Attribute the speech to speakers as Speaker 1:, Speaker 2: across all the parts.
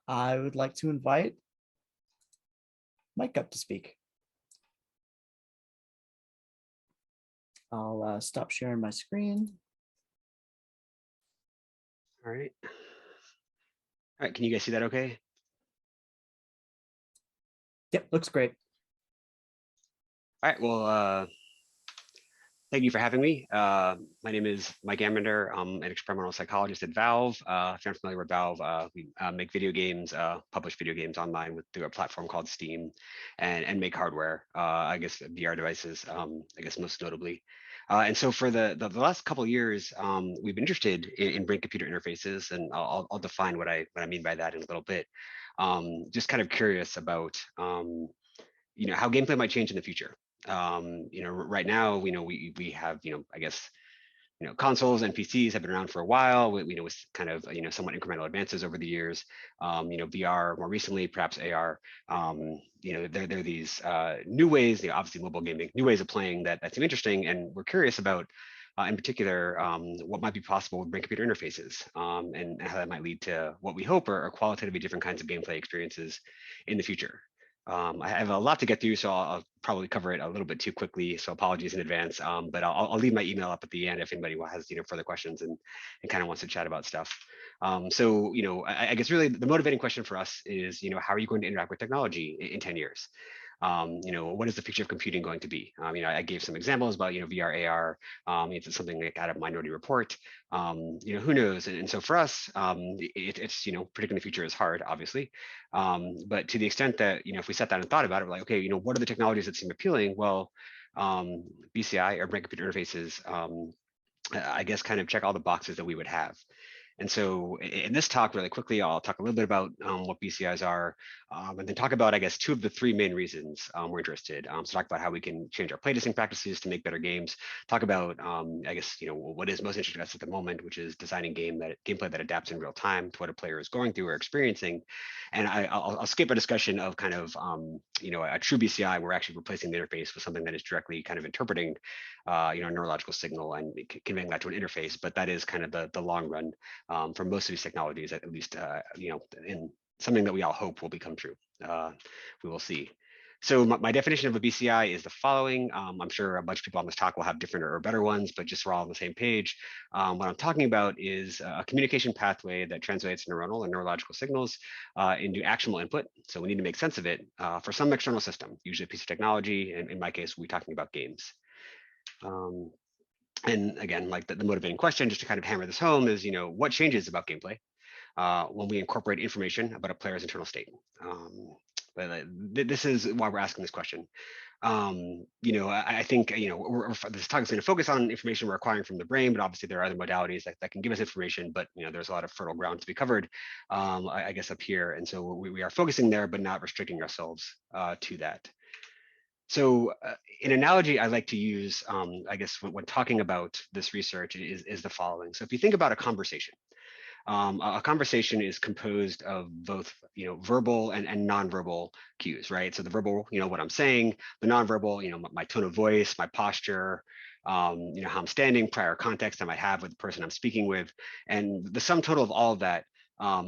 Speaker 1: I would like to invite Mike up to speak. I'll stop sharing my screen.
Speaker 2: All right. All right, can you guys see that okay?
Speaker 1: Yep, looks great.
Speaker 2: All right, well, thank you for having me. My name is Mike Ambinder. I'm an experimental psychologist at Valve. If you're familiar with Valve, we make video games, publish video games online through a platform called Steam, and make hardware. I guess VR devices. I guess most notably. And so for the last couple of years, we've been interested in brain-computer interfaces, and I'll define what I mean by that in a little bit. Just kind of curious about how gameplay might change in the future. Right now, we have, I guess, consoles and PCs have been around for a while. With kind of, somewhat incremental advances over the years. VR more recently, perhaps AR. There are these new ways, obviously mobile gaming, new ways of playing that seem interesting, and we're curious about. In particular, what might be possible with brain-computer interfaces, and how that might lead to what we hope are qualitatively different kinds of gameplay experiences in the future. I have a lot to get through, so I'll probably cover it a little bit too quickly. So apologies in advance. But I'll leave my email up at the end if anybody has further questions and kind of wants to chat about stuff. I guess really the motivating question for us is how are you going to interact with technology in 10 years? What is the future of computing going to be? I gave some examples about VR, AR. It's something like out of Minority Report. Who knows? And so for us, it's predicting the future is hard, obviously. But to the extent that if we sat down and thought about it, we're like, okay, what are the technologies that seem appealing? Well, BCI or brain computer interfaces, I guess, kind of check all the boxes that we would have. And so in this talk, really quickly, I'll talk a little bit about what BCIs are, and then talk about, I guess, two of the three main reasons we're interested. So talk about how we can change our playtesting practices to make better games. Talk about, I guess, what is most interesting to us at the moment, which is designing gameplay that adapts in real time to what a player is going through or experiencing. And I'll skip a discussion of kind of, a true BCI. We're actually replacing the interface with something that is directly kind of interpreting, a neurological signal and conveying that to an interface. But that is kind of the long run. For most of these technologies, at least, in something that we all hope will become true. We will see. So my definition of a BCI is the following. I'm sure a bunch of people on this talk will have different or better ones, but just so we're all on the same page, what I'm talking about is a communication pathway that translates neuronal and neurological signals into actionable input. So we need to make sense of it for some external system, usually a piece of technology. And in my case, we're talking about games. And again, like the motivating question, just to kind of hammer this home, is what changes about gameplay when we incorporate information about a player's internal state. But this is why we're asking this question. I think this talk is going to focus on information we're acquiring from the brain, but obviously there are other modalities that can give us information. But there's a lot of fertile ground to be covered, I guess, up here, and so we are focusing there, but not restricting ourselves to that. So an analogy I like to use, I guess, when talking about this research is the following. So if you think about a conversation is composed of both, verbal and nonverbal cues, right? So the verbal, what I'm saying, the nonverbal, my tone of voice, my posture, how I'm standing, prior context I might have with the person I'm speaking with, and the sum total of all of that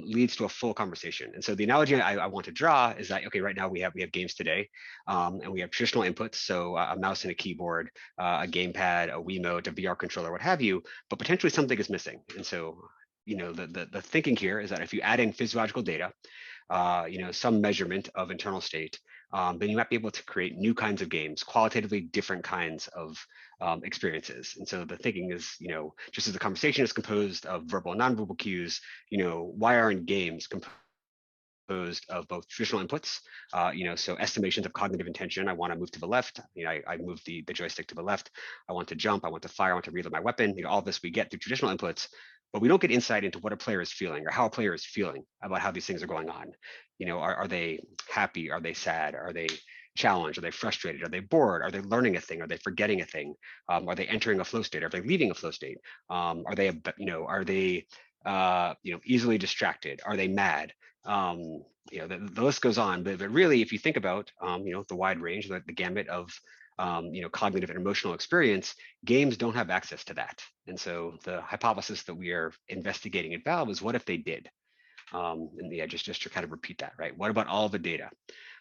Speaker 2: leads to a full conversation. And so the analogy I want to draw is that, okay, right now we have games today, and we have traditional inputs, so a mouse and a keyboard, a gamepad, a Wiimote, a VR controller, what have you, but potentially something is missing. And so, the thinking here is that if you add in physiological data, some measurement of internal state, then you might be able to create new kinds of games, qualitatively different kinds of experiences. And so the thinking is, just as the conversation is composed of verbal and nonverbal cues, why aren't games composed of both traditional inputs, so estimations of cognitive intention. I want to move to the left. I move the joystick to the left. I want to jump. I want to fire. I want to reload my weapon. All this we get through traditional inputs, but we don't get insight into what a player is feeling or how a player is feeling about how these things are going on. Are they happy? Are they sad? Are they challenged? Are they frustrated? Are they bored? Are they learning a thing? Are they forgetting a thing? Are they entering a flow state? Are they leaving a flow state? Are they easily distracted? Are they mad? The list goes on, but really, if you think about, the wide range, the gamut of, cognitive and emotional experience, games don't have access to that. And so the hypothesis that we are investigating at Valve is, what if they did? And yeah, just to kind of repeat that, right? What about all the data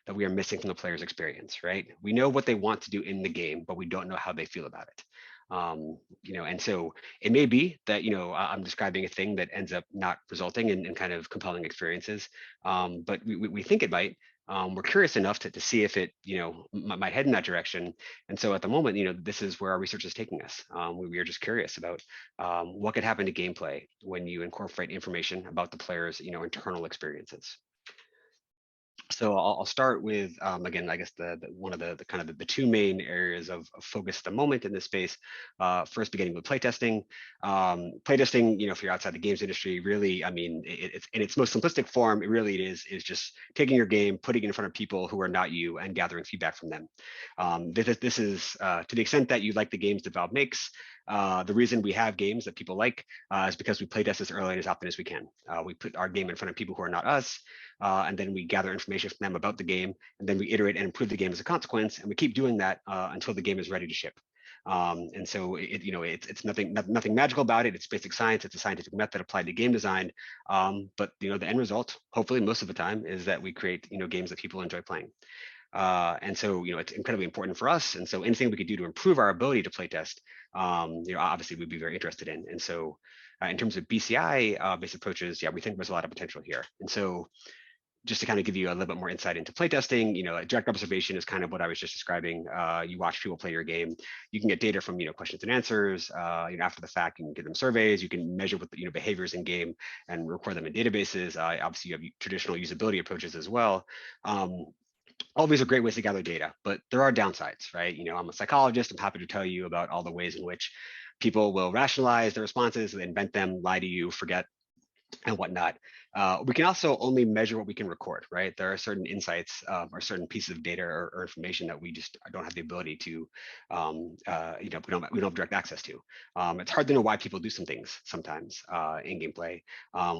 Speaker 2: that we are missing from the player's experience, right? We know what they want to do in the game, but we don't know how they feel about it. And so it may be that, I'm describing a thing that ends up not resulting in kind of compelling experiences, but we think it might. We're curious enough to see if it, might head in that direction. And so at the moment, this is where our research is taking us. We are just curious about what could happen to gameplay when you incorporate information about the player's, internal experiences. So I'll start with, again, I guess one of the kind of the two main areas of focus at the moment in this space. First, beginning with playtesting. Playtesting, if you're outside the games industry, really, I mean, it's in its most simplistic form, it really is just taking your game, putting it in front of people who are not you, and gathering feedback from them. This is to the extent that you like the games that Valve makes. The reason we have games that people like is because we playtest as early and as often as we can. We put our game in front of people who are not us. And then we gather information from them about the game, and then we iterate and improve the game as a consequence, and we keep doing that until the game is ready to ship. And so it's nothing magical about it. It's basic science. It's a scientific method applied to game design. But the end result, hopefully most of the time, is that we create games that people enjoy playing. And so it's incredibly important for us. And so anything we could do to improve our ability to playtest, obviously we'd be very interested in. And so in terms of BCI based approaches, yeah, we think there's a lot of potential here. And so just to kind of give you a little bit more insight into playtesting, direct observation is kind of what I was just describing. You watch people play your game. You can get data from, questions and answers. After the fact, you can give them surveys. You can measure what behaviors in game and record them in databases. Obviously, you have traditional usability approaches as well. All these are great ways to gather data, but there are downsides, right? I'm a psychologist. I'm happy to tell you about all the ways in which people will rationalize their responses, invent them, lie to you, forget, and whatnot. We can also only measure what we can record, right? There are certain insights or certain pieces of data or information that we just don't have the ability to, we don't have direct access to. It's hard to know why people do some things sometimes in gameplay.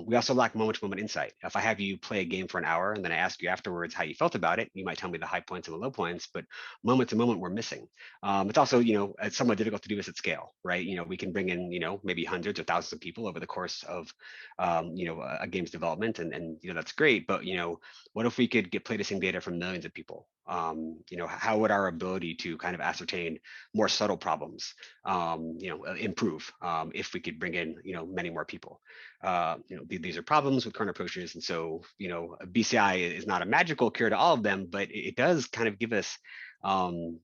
Speaker 2: We also lack moment-to-moment insight. If I have you play a game for an hour and then I ask you afterwards how you felt about it, you might tell me the high points and the low points, but moment to moment we're missing. It's also, it's somewhat difficult to do this at scale, right? We can bring in, maybe hundreds or thousands of people over the course of a game's development, and that's great. But what if we could get playtesting data from millions of people? How would our ability to kind of ascertain more subtle problems, improve if we could bring in many more people? These are problems with current approaches, and so BCI is not a magical cure to all of them, but it does kind of give us some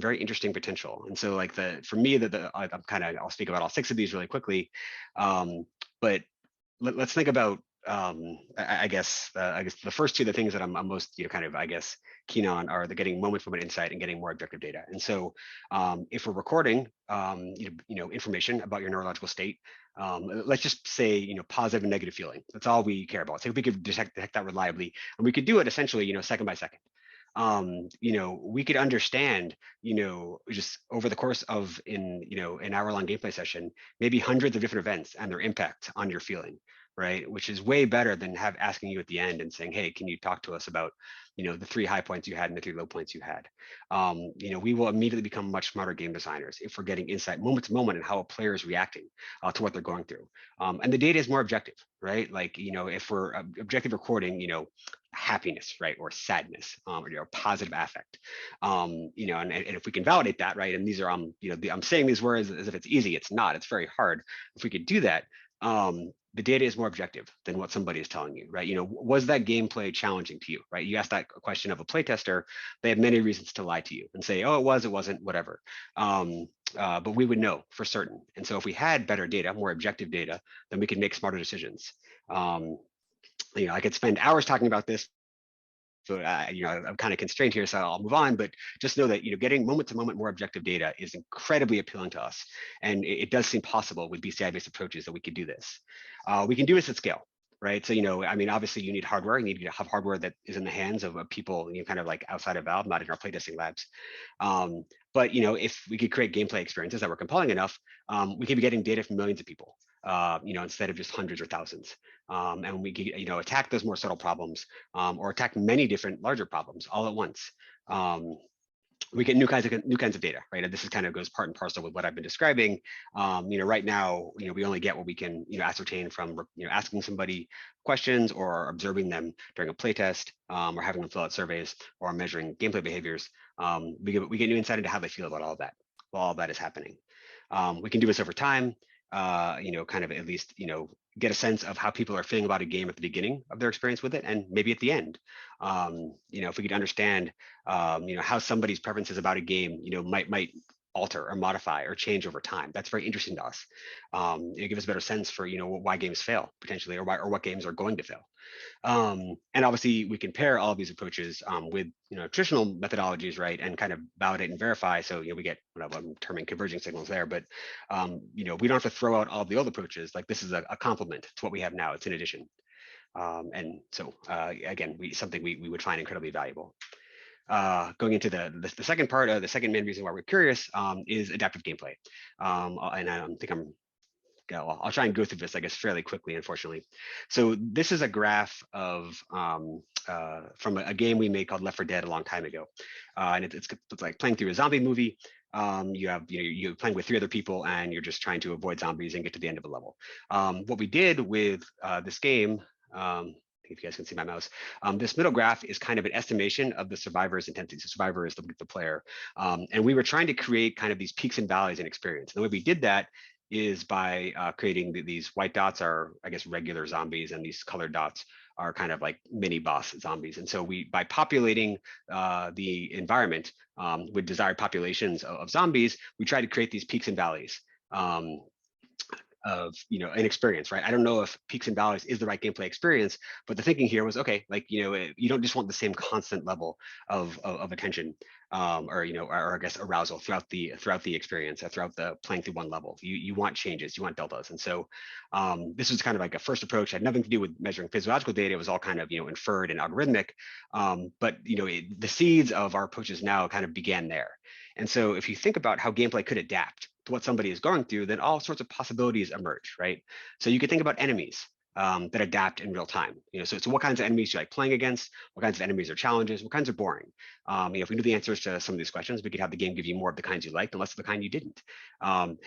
Speaker 2: very interesting potential. And so for me, I'll speak about all 6 of these really quickly. But let's think about I guess the first 2, the things that I'm most keen on are the getting moment-to-moment insight and getting more objective data. And so if we're recording information about your neurological state, let's just say positive and negative feeling. That's all we care about. So if we could detect that reliably, and we could do it essentially second by second. We could understand, just over the course of an hour-long gameplay session, maybe hundreds of different events and their impact on your feeling, right? Which is way better than asking you at the end and saying, hey, can you talk to us about, the 3 high points you had and the 3 low points you had. We will immediately become much smarter game designers if we're getting insight moment to moment and how a player is reacting to what they're going through. And the data is more objective, right? If we're objective recording, happiness, right, or sadness, or positive affect, and if we can validate that, right, and these are I'm saying these words as if it's easy. It's not. It's very hard. If we could do that, the data is more objective than what somebody is telling you, right? Was that gameplay challenging to you, right? You ask that question of a playtester, they have many reasons to lie to you and say, oh, it wasn't, whatever. But we would know for certain. And so if we had better data, more objective data, then we can make smarter decisions. I could spend hours talking about this, so I'm kind of constrained here, so I'll move on. But just know that getting moment-to-moment more objective data is incredibly appealing to us, and it does seem possible with BCI-based approaches that we could do this. We can do this at scale, right? So obviously you need hardware. You need to have hardware that is in the hands of people, kind of like outside of Valve, not in our playtesting labs. But if we could create gameplay experiences that were compelling enough, we could be getting data from millions of people. Instead of just hundreds or thousands. And we could, attack those more subtle problems or attack many different larger problems all at once. we get new kinds of data, right? And this is kind of goes part and parcel with what I've been describing. Right now, we only get what we can, ascertain from, asking somebody questions or observing them during a playtest, or having them fill out surveys or measuring gameplay behaviors. We get new insight into how they feel about all of that while all that is happening. We can do this over time, kind of at least, get a sense of how people are feeling about a game at the beginning of their experience with it, and maybe at the end. If we could understand, how somebody's preferences about a game, might alter or modify or change over time. That's very interesting to us. It gives us a better sense for, why games fail potentially, or what games are going to fail. And obviously we can pair all of these approaches with traditional methodologies, right, and kind of validate and verify. So we get what I'm terming converging signals there, but we don't have to throw out all of the old approaches. Like, this is a complement to what we have now. It's an addition. And so again, something we would find incredibly valuable. Going into the second part of the second main reason why we're curious is adaptive gameplay. And I think I'll try and go through this, I guess, fairly quickly, unfortunately. So this is a graph of from a game we made called Left 4 Dead a long time ago. And it's like playing through a zombie movie. You're playing with 3 other people, and you're just trying to avoid zombies and get to the end of a level. What we did with this game, if you guys can see my mouse, this middle graph is kind of an estimation of the survivor's intensity. So survivor is the player. And we were trying to create kind of these peaks and valleys in experience. And the way we did that is by creating these white dots are, I guess, regular zombies, and these colored dots are kind of like mini boss zombies. And so by populating the environment with desired populations of zombies, we try to create these peaks and valleys of an experience, right? I don't know if peaks and valleys is the right gameplay experience, but the thinking here was, okay, like, you don't just want the same constant level of attention, or I guess arousal throughout the experience, throughout the playing through one level. You want changes, you want deltas. And so this was kind of like a first approach. It had nothing to do with measuring physiological data. It was all kind of inferred and algorithmic, but the seeds of our approaches now kind of began there. And so if you think about how gameplay could adapt to what somebody is going through, then all sorts of possibilities emerge, right? So you could think about enemies that adapt in real time. So what kinds of enemies do you like playing against? What kinds of enemies are challenges? What kinds are boring? If we knew the answers to some of these questions, we could have the game give you more of the kinds you liked and less of the kind you didn't.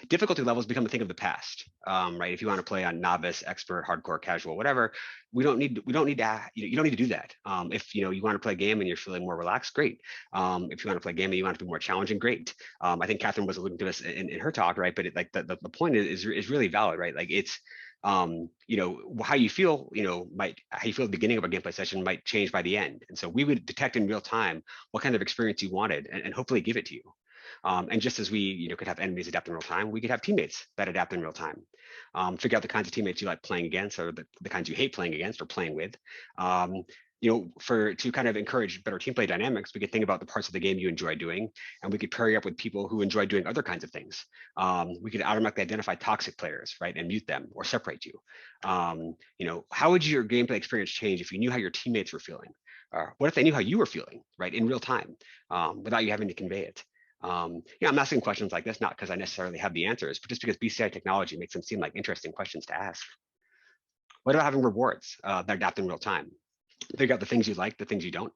Speaker 2: Difficulty levels become a thing of the past, right? If you want to play on novice, expert, hardcore, casual, whatever, you don't need to do that. If you want to play a game and you're feeling more relaxed, great. If you want to play a game and you want to be more challenging, great. I think Catherine was alluding to this in her talk, right? But the point is really valid, right? Like, it's how you feel, how you feel at the beginning of a gameplay session might change by the end. And so we would detect in real time what kind of experience you wanted, and hopefully give it to you. And just as we could have enemies adapt in real time, we could have teammates that adapt in real time. Figure out the kinds of teammates you like playing against, or the kinds you hate playing against or playing with. To kind of encourage better team play dynamics, we could think about the parts of the game you enjoy doing, and we could pair you up with people who enjoy doing other kinds of things. We could automatically identify toxic players, right, and mute them or separate you. How would your gameplay experience change if you knew how your teammates were feeling? What if they knew how you were feeling, right, in real time, without you having to convey it? I'm asking questions like this not because I necessarily have the answers, but just because BCI technology makes them seem like interesting questions to ask. What about having rewards that adapt in real time? Figure out the things you like, the things you don't.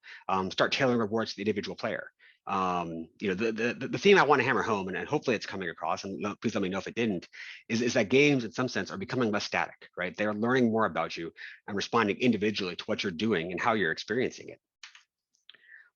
Speaker 2: Start tailoring rewards to the individual player. The theme I want to hammer home, and hopefully it's coming across, and please let me know if it didn't, is that games in some sense are becoming less static, right? They're learning more about you and responding individually to what you're doing and how you're experiencing it.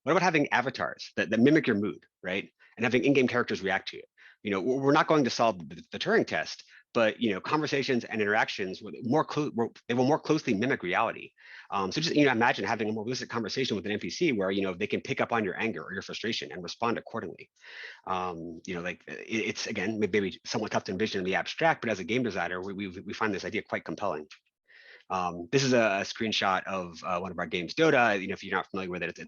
Speaker 2: What about having avatars that mimic your mood, right? And having in-game characters react to it? We're not going to solve the Turing test, but conversations and interactions they will more closely mimic reality. So just imagine having a more lucid conversation with an NPC where they can pick up on your anger or your frustration and respond accordingly. It's again maybe somewhat tough to envision in the abstract, but as a game designer, we find this idea quite compelling. This is a screenshot of one of our games, Dota. If you're not familiar with it,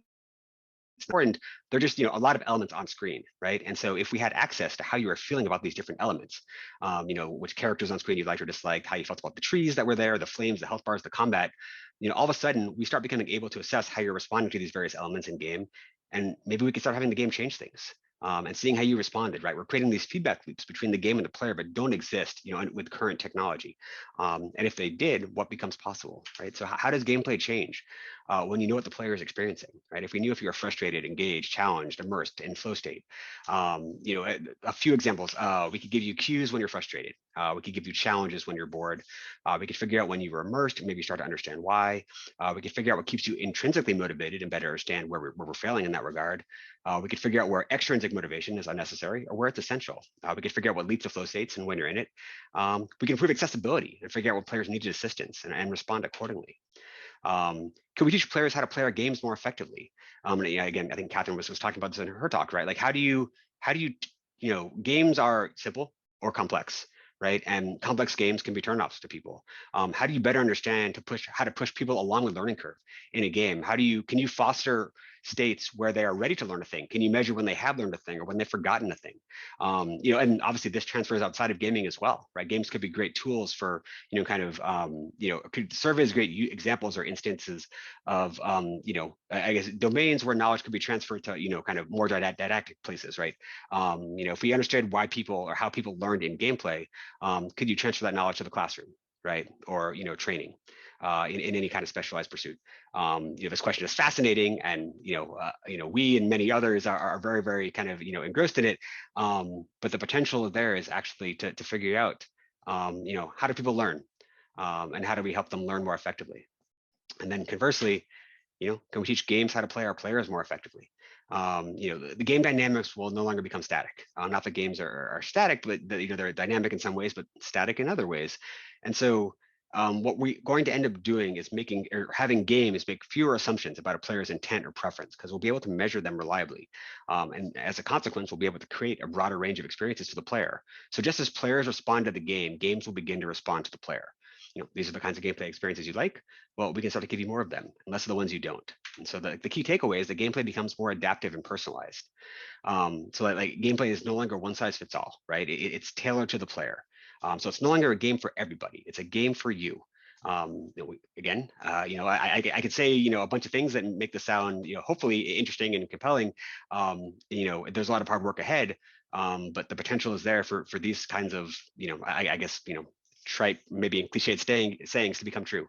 Speaker 2: it's important. They're just a lot of elements on screen, right? And so if we had access to how you were feeling about these different elements, which characters on screen you liked or disliked, how you felt about the trees that were there, the flames, the health bars, the combat, all of a sudden we start becoming able to assess how you're responding to these various elements in game, and maybe we can start having the game change things. And seeing how you responded, right? We're creating these feedback loops between the game and the player, but don't exist, with current technology. And if they did, what becomes possible, right? So how does gameplay change? when you know what the player is experiencing, right? If we knew if you were frustrated, engaged, challenged, immersed, in flow state. A few examples. We could give you cues when you're frustrated. We could give you challenges when you're bored. We could figure out when you were immersed, maybe start to understand why. We could figure out what keeps you intrinsically motivated and better understand where we're failing in that regard. We could figure out where extrinsic motivation is unnecessary or where it's essential. We could figure out what leads to flow states and when you're in it. We can improve accessibility and figure out what players needed assistance and respond accordingly. Could we teach players how to play our games more effectively? And again, I think Catherine was talking about this in her talk, right? Like how do you, games are simple or complex, right? And complex games can be turnoffs to people. How do you better understand how to push people along the learning curve in a game? Can you foster states where they are ready to learn a thing? Can you measure when they have learned a thing or when they've forgotten a thing? And obviously this transfers outside of gaming as well, right? Games could be great tools for, could serve as great examples or instances of, I guess domains where knowledge could be transferred to, kind of more didactic places, right? If we understood why people or how people learned in gameplay, could you transfer that knowledge to the classroom, right? Or, training in any kind of specialized pursuit. This question is fascinating, and we and many others are very, very kind of engrossed in it. But the potential there is actually to figure out, how do people learn, and how do we help them learn more effectively? And then conversely, can we teach games how to play our players more effectively? The game dynamics will no longer become static. Not that games are static, but they're dynamic in some ways, but static in other ways. And so what we're going to end up doing is having games make fewer assumptions about a player's intent or preference, because we'll be able to measure them reliably. And as a consequence, we'll be able to create a broader range of experiences for the player. So just as players respond to the game, games will begin to respond to the player. These are the kinds of gameplay experiences you like. Well, we can start to give you more of them, and less of the ones you don't. And so the key takeaway is that gameplay becomes more adaptive and personalized. So like gameplay is no longer one size fits all, right? It's tailored to the player. So it's no longer a game for everybody. It's a game for you. I could say, a bunch of things that make this sound, hopefully interesting and compelling. There's a lot of hard work ahead, but the potential is there for these kinds of, I guess, trite, maybe in cliched sayings to become true.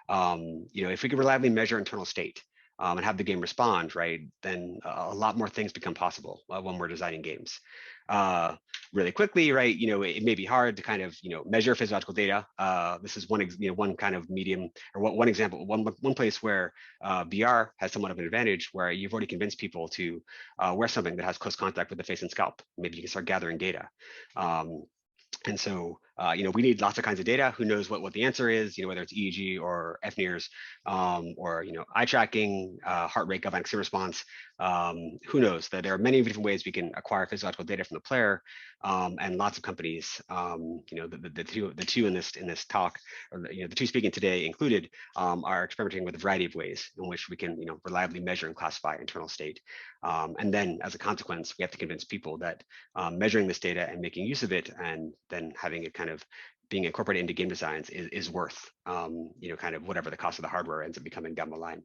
Speaker 2: If we could reliably measure internal state and have the game respond, right, then a lot more things become possible when we're designing games. Really quickly, right, it may be hard to kind of, measure physiological data. This is one kind of medium, or one example, one place where VR has somewhat of an advantage, where you've already convinced people to wear something that has close contact with the face and scalp. Maybe you can start gathering data. And so, we need lots of kinds of data. Who knows what the answer is, whether it's EEG or FNIRS, or, eye tracking, heart rate, galvanic stim response. Who knows? That there are many different ways we can acquire physiological data from the player. And lots of companies, the two in this talk, or the two speaking today included, are experimenting with a variety of ways in which we can, reliably measure and classify internal state. And then as a consequence, we have to convince people that measuring this data and making use of it, and then having it kind of being incorporated into game designs is worth, kind of whatever the cost of the hardware ends up becoming down the line.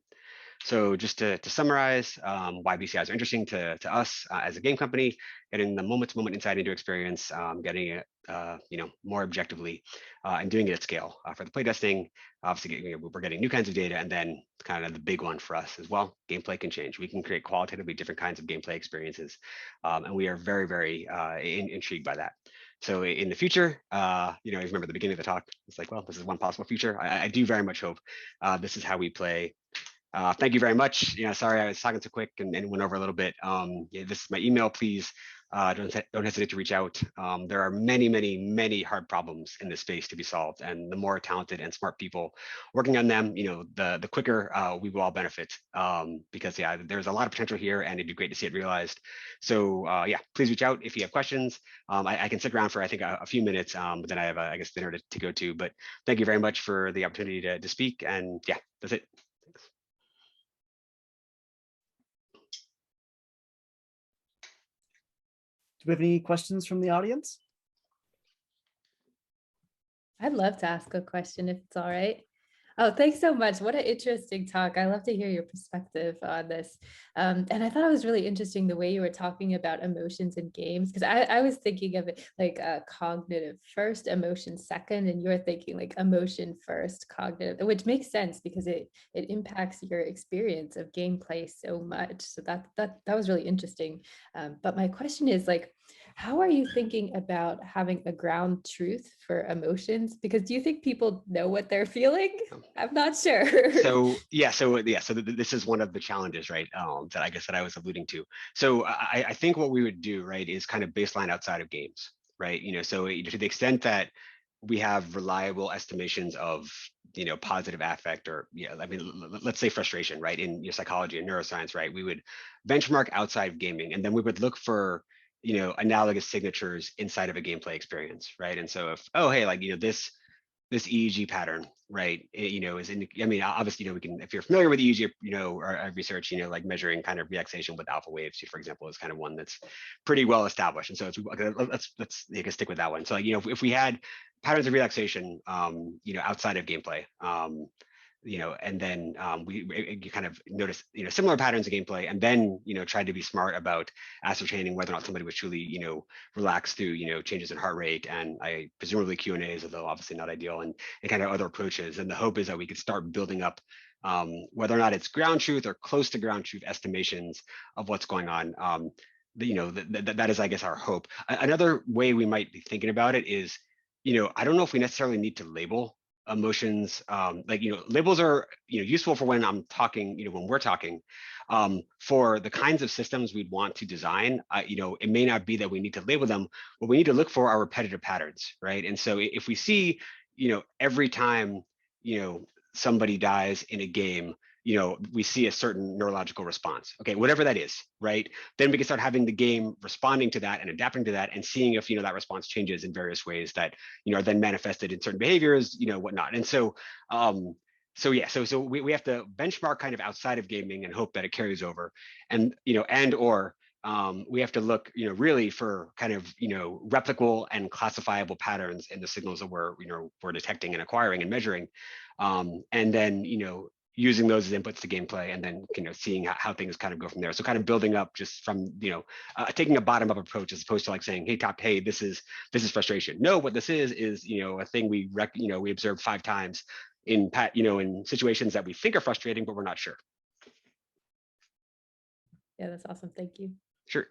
Speaker 2: So just to summarize, why BCIs are interesting to us as a game company, getting the moment-to-moment insight into experience, getting it more objectively, and doing it at scale. For the playtesting, obviously we're getting new kinds of data, and then kind of the big one for us as well, gameplay can change. We can create qualitatively different kinds of gameplay experiences, and we are very, very intrigued by that. So in the future, I remember the beginning of the talk, it's like, well, this is one possible future. I do very much hope this is how we play. Thank you very much. Sorry I was talking too quick and went over a little bit. This is my email. Please don't hesitate to reach out. There are many, many, many hard problems in this space to be solved, and the more talented and smart people working on them, the quicker we will all benefit. Because there's a lot of potential here, and it'd be great to see it realized. So please reach out if you have questions. I can stick around for I think a few minutes, but then I have I guess dinner to go to. But thank you very much for the opportunity to speak, and yeah, that's it.
Speaker 1: Do we have any questions from the audience?
Speaker 3: I'd love to ask a question if it's all right. Oh, thanks so much. What an interesting talk. I love to hear your perspective on this. And I thought it was really interesting the way you were talking about emotions in games, because I was thinking of it like cognitive first, emotion second, and you're thinking like emotion first, cognitive, which makes sense because it impacts your experience of gameplay so much. So that was really interesting. But my question is like, how are you thinking about having a ground truth for emotions? Because do you think people know what they're feeling? I'm not sure.
Speaker 2: This is one of the challenges, right? That I guess that I was alluding to. So I think what we would do, right, is kind of baseline outside of games, right? So to the extent that we have reliable estimations of positive affect, or I mean, let's say frustration, right? In psychology and neuroscience, right? We would benchmark outside of gaming, and then we would look for analogous signatures inside of a gameplay experience, right? And so if, oh hey, like this EEG pattern, right? Is in. I mean, obviously, we can. If you're familiar with EEG, or research, like measuring kind of relaxation with alpha waves, for example, is kind of one that's pretty well established. And so, if we, let's you can stick with that one. So, if we had patterns of relaxation, outside of gameplay, and then you kind of notice similar patterns of gameplay, and then try to be smart about ascertaining whether or not somebody was truly relaxed through changes in heart rate, and I presumably Q&As, although obviously not ideal, and kind of other approaches. And the hope is that we could start building up whether or not it's ground truth or close to ground truth estimations of what's going on. That is, I guess, our hope. Another way we might be thinking about it is, I don't know if we necessarily need to label emotions. Labels are useful for when I'm talking, when we're talking. For the kinds of systems we'd want to design, it may not be that we need to label them. What we need to look for are repetitive patterns, right? And so if we see every time somebody dies in a game, we see a certain neurological response, okay, whatever that is, right? Then we can start having the game responding to that and adapting to that, and seeing if that response changes in various ways that are then manifested in certain behaviors, whatnot. And so so we have to benchmark kind of outside of gaming and hope that it carries over, and or we have to look really for kind of replicable and classifiable patterns in the signals that we're detecting and acquiring and measuring, and then using those as inputs to gameplay, and then seeing how things kind of go from there. So kind of building up just from taking a bottom up approach, as opposed to like saying, hey, this is frustration. No, what this is a thing we observed 5 times in in situations that we think are frustrating, but we're not sure.
Speaker 3: Yeah, that's awesome. Thank you.
Speaker 2: Sure.